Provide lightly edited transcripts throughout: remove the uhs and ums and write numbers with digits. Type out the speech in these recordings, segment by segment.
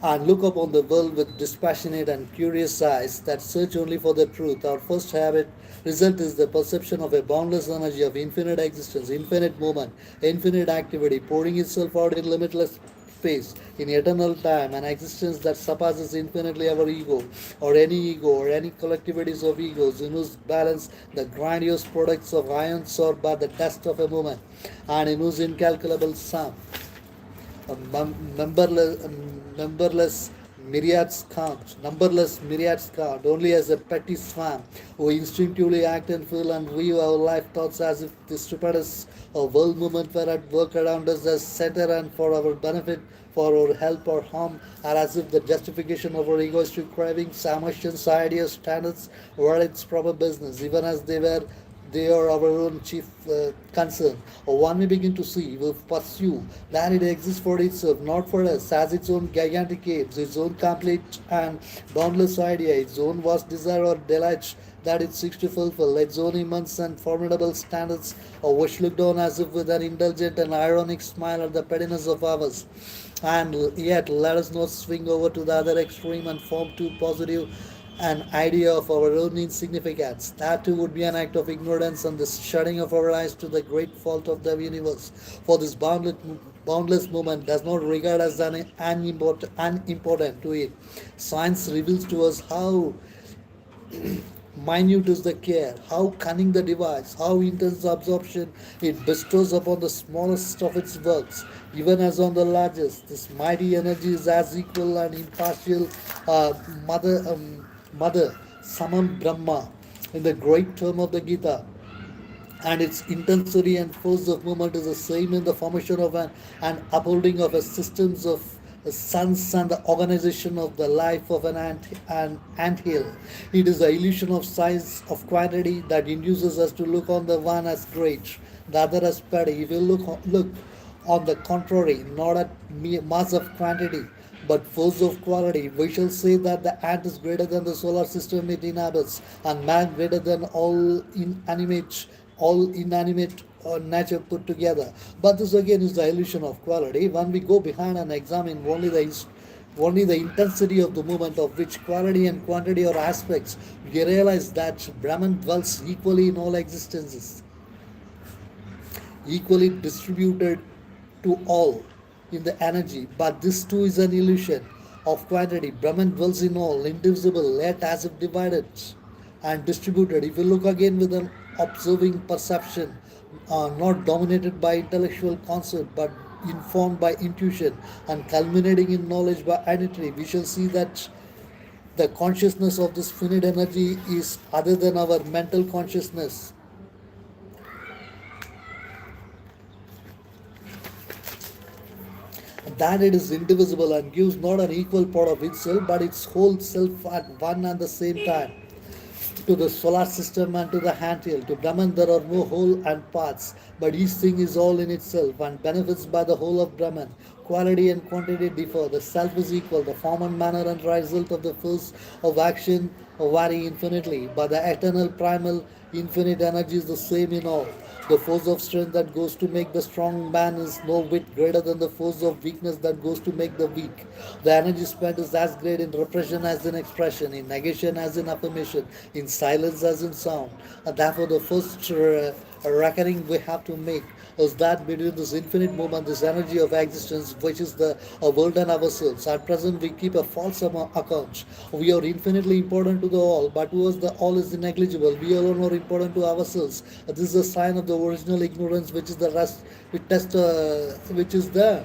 and look upon the world with dispassionate and curious eyes that search only for the truth. Our first habit result is the perception of a boundless energy of infinite existence, infinite movement, infinite activity, pouring itself out in limitless space, in eternal time, an existence that surpasses infinitely our ego, or any collectivities of egos, in whose balance the grandiose products of iron soared by the dust of a moment, and in whose incalculable sum numberless myriads count, only as a petty swarm who instinctively act and feel and view our life thoughts as if the stupendous world movement were at work around us as center and for our benefit, for our help or harm, or as if the justification of our egoistic cravings, ambitions, ideas, standards were its proper business, even as they are our own chief concern. Or one may begin to see, will pursue, that it exists for itself, not for us, as its own gigantic apes, its own complete and boundless idea, its own vast desire or delight that it seeks to fulfill, its own immense and formidable standards, or which looked on as if with an indulgent and ironic smile at the pettiness of ours. And yet, let us not swing over to the other extreme and form too positive an idea of our own insignificance. That too would be an act of ignorance and the shutting of our eyes to the great fault of the universe. For this boundless moment does not regard us as unimportant to it. Science reveals to us how minute is the care, how cunning the device, how intense absorption it bestows upon the smallest of its works, even as on the largest. This mighty energy is as equal and impartial uh, mother, mother, Samam Brahma, in the great term of the Gita, and its intensity and force of movement is the same in the formation of an upholding of a systems of suns and the organization of the life of an ant hill. It is the illusion of size of quantity that induces us to look on the one as great, the other as petty. If you look on the contrary, not at mass of quantity, but force of quality, we shall say that the ant is greater than the solar system it inhabits, and man greater than all inanimate or nature put together. But this again is the illusion of quality. When we go behind and examine only the intensity of the movement of which quality and quantity are aspects, we realize that Brahman dwells equally in all existences, equally distributed to all in the energy. But this too is an illusion of quantity. Brahman dwells in all, indivisible, yet as if divided and distributed. If you look again with an observing perception, not dominated by intellectual concept but informed by intuition and culminating in knowledge by identity, we shall see that the consciousness of this finite energy is other than our mental consciousness, that it is indivisible and gives not an equal part of itself but its whole self at one and the same time to the solar system and to the handhill. To Brahman there are no whole and parts, but each thing is all in itself and benefits by the whole of Brahman. Quality and quantity differ. The self is equal. The form and manner and result of the force of action vary infinitely, but the eternal primal infinite energy is the same in all. The force of strength that goes to make the strong man is no whit greater than the force of weakness that goes to make the weak. The energy spent is as great in repression as in expression, in negation as in affirmation, in silence as in sound. And therefore, the first reckoning we have to make is that between this infinite movement, this energy of existence, which is the world and ourselves. At present, we keep a false account. We are infinitely important to the all, but to us, the all is negligible. We alone are important to ourselves. This is a sign of the original ignorance, which is the rest, which is the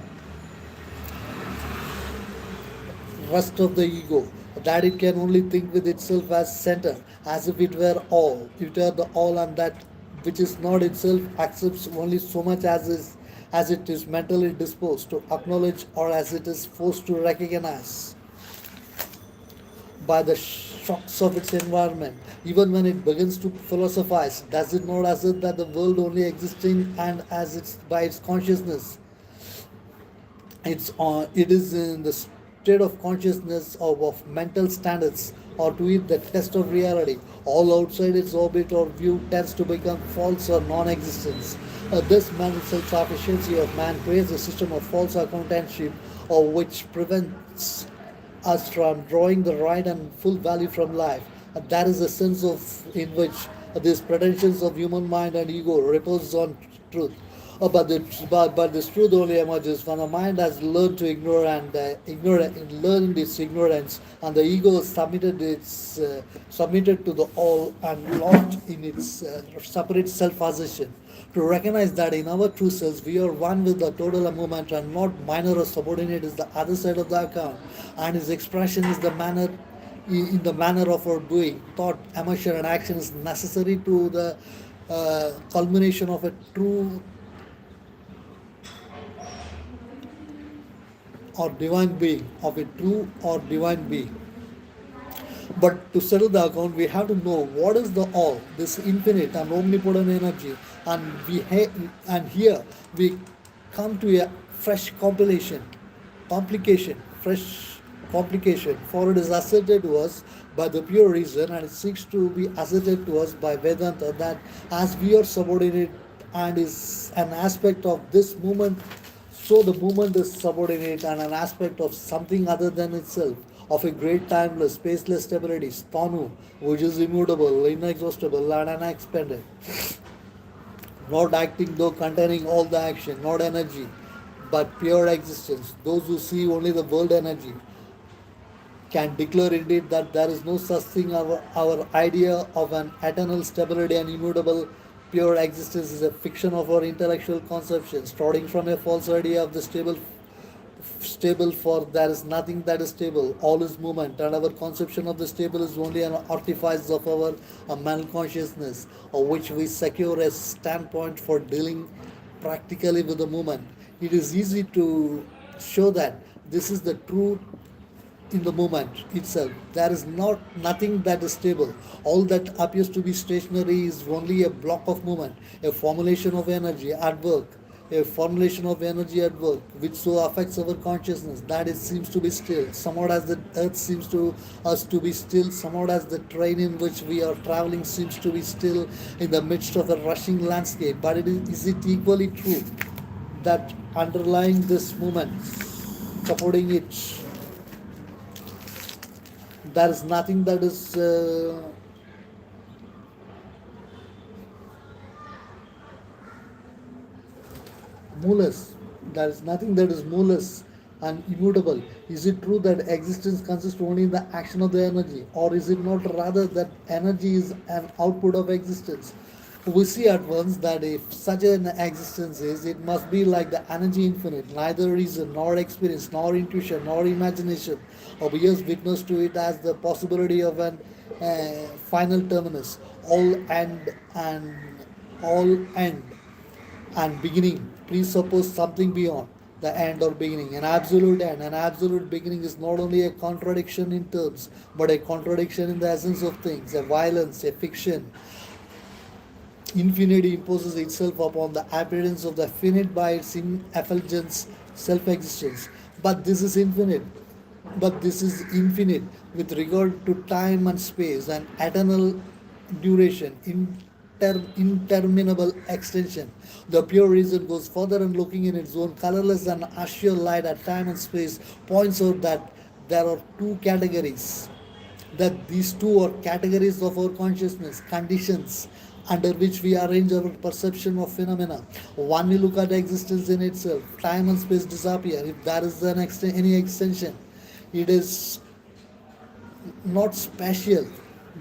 rust of the ego, that it can only think with itself as center, as if it were all. It were the all, and that which is not itself accepts only so much as it is mentally disposed to acknowledge or as it is forced to recognize by the shocks of its environment. Even when it begins to philosophize, does it not assert that the world only existing and as it's by its consciousness it is in the state of consciousness of mental standards, or to it the test of reality. All outside its orbit or view tends to become false or non-existence. This mental self-sufficiency of man creates a system of false acquaintanceship, or which prevents us from drawing the right and full value from life. And that is the sense of in which these pretensions of human mind and ego repose on truth. But this truth only emerges when the mind has learned to ignore and learned its ignorance, and the ego is submitted to the all and locked in its separate self-assertion. To recognize that in our true selves we are one with the total movement and not minor or subordinate is the other side of the account, and its expression is the manner in the manner of our doing, thought, emotion, and action is necessary to the culmination of a true or divine being, of a true or divine being. But to settle the account, we have to know what is the all, this infinite and omnipotent energy, and and here we come to a fresh fresh complication. For it is asserted to us by the pure reason, and it seeks to be asserted to us by Vedanta that as we are subordinate and is an aspect of this movement, so the movement is subordinate and an aspect of something other than itself, of a great timeless, spaceless stability, Stanu, which is immutable, inexhaustible, and unexpended, not acting though containing all the action, not energy, but pure existence. Those who see only the world energy can declare indeed that there is no such thing. Our idea of an eternal stability and immutable pure existence is a fiction of our intellectual conception, starting from a false idea of the stable, for there is nothing that is stable, all is movement, and our conception of the stable is only an artifice of our mental consciousness, of which we secure a standpoint for dealing practically with the movement. It is easy to show that this is the true in the moment itself. There is not nothing that is stable. All that appears to be stationary is only a block of movement, a formulation of energy at work, which so affects our consciousness that it seems to be still. Somewhat as the earth seems to us to be still, somewhat as the train in which we are traveling seems to be still in the midst of a rushing landscape. But is it equally true that underlying this movement, supporting it, there is nothing that is molus. There is nothing that is molus and immutable. Is it true that existence consists only in the action of the energy, or is it not rather that energy is an output of existence? We see at once that if such an existence is, it must be like the energy infinite. Neither reason, nor experience, nor intuition, nor imagination bears witness to it as the possibility of an final terminus. And all end and beginning presuppose something beyond the end or beginning, an absolute end. An absolute beginning is not only a contradiction in terms, but a contradiction in the essence of things, a violence, a fiction. Infinity imposes itself upon the appearance of the finite by its effulgence, self existence. But this is infinite. But this is infinite with regard to time and space and eternal duration, interminable extension. The pure reason goes further and looking in its own colorless and assured light at time and space points out that there are two categories, that these two are categories of our consciousness, conditions under which we arrange our perception of phenomena. One we look at existence in itself, time and space disappear. If there is any extension, it is not spatial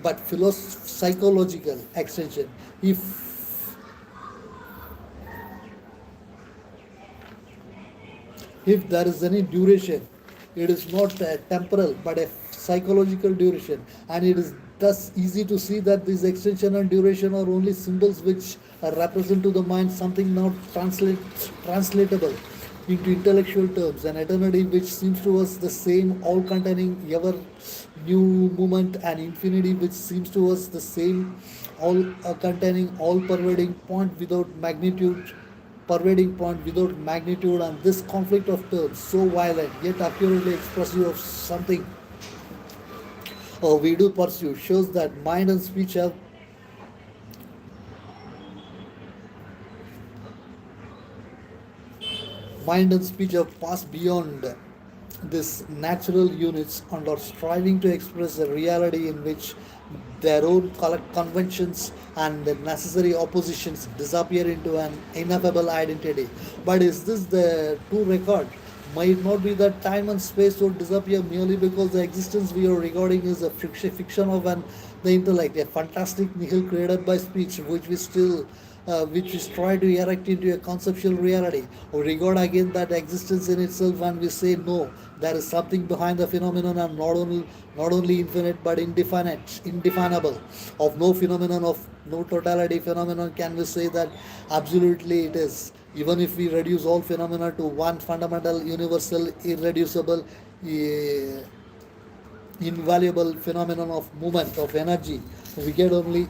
but psychological extension. If there is any duration, it is not temporal but a psychological duration, and it is thus easy to see that this extension and duration are only symbols which represent to the mind something not translatable into intellectual terms, an eternity which seems to us the same, all containing ever new moment, and infinity which seems to us the same, all containing, all pervading point without magnitude. And this conflict of terms, so violent yet accurately expressive of something we do pursue, shows that mind and speech have passed beyond these natural units and are striving to express a reality in which their own conventions and the necessary oppositions disappear into an ineffable identity. But is this the true record? Might not be that time and space would disappear merely because the existence we are regarding is a fiction of the intellect, a fantastic nihil created by speech, which we try to erect into a conceptual reality. We regard again that existence in itself and we say no, there is something behind the phenomenon and not only infinite but indefinable. Of no phenomenon, of no totality phenomenon can we say that absolutely it is. Even if we reduce all phenomena to one fundamental, universal, irreducible, eh, invaluable phenomenon of movement, of energy, we get only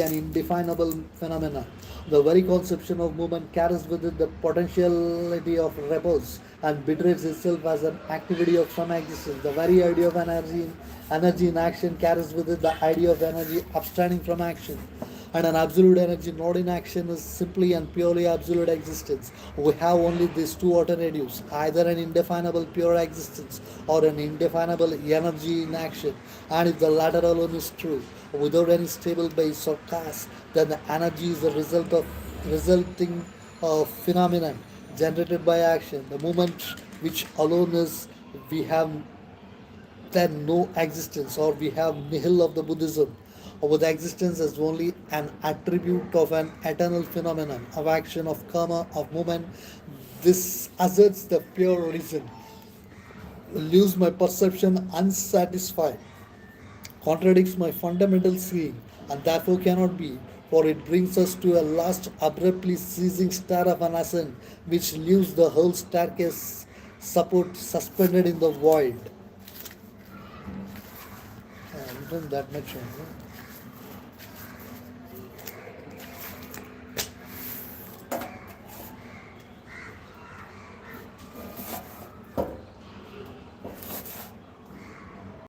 an indefinable phenomena. The very conception of movement carries with it the potentiality of repose and betrays itself as an activity of some existence. The very idea of energy in action carries with it the idea of energy abstaining from action. And an absolute energy not in action is simply and purely absolute existence. We have only these two alternatives, either an indefinable pure existence or an indefinable energy in action. And if the latter alone is true, without any stable base or cause, then the energy is the resulting phenomenon generated by action. The moment which alone is, we have then no existence, or we have nihil of the Buddhism, or the existence as only an attribute of an eternal phenomenon of action, of karma, of movement. This asserts the pure reason, leaves my perception unsatisfied, contradicts my fundamental seeing, and therefore cannot be, for it brings us to a last abruptly ceasing stair of an ascent, which leaves the whole staircase support suspended in the void. Written that much.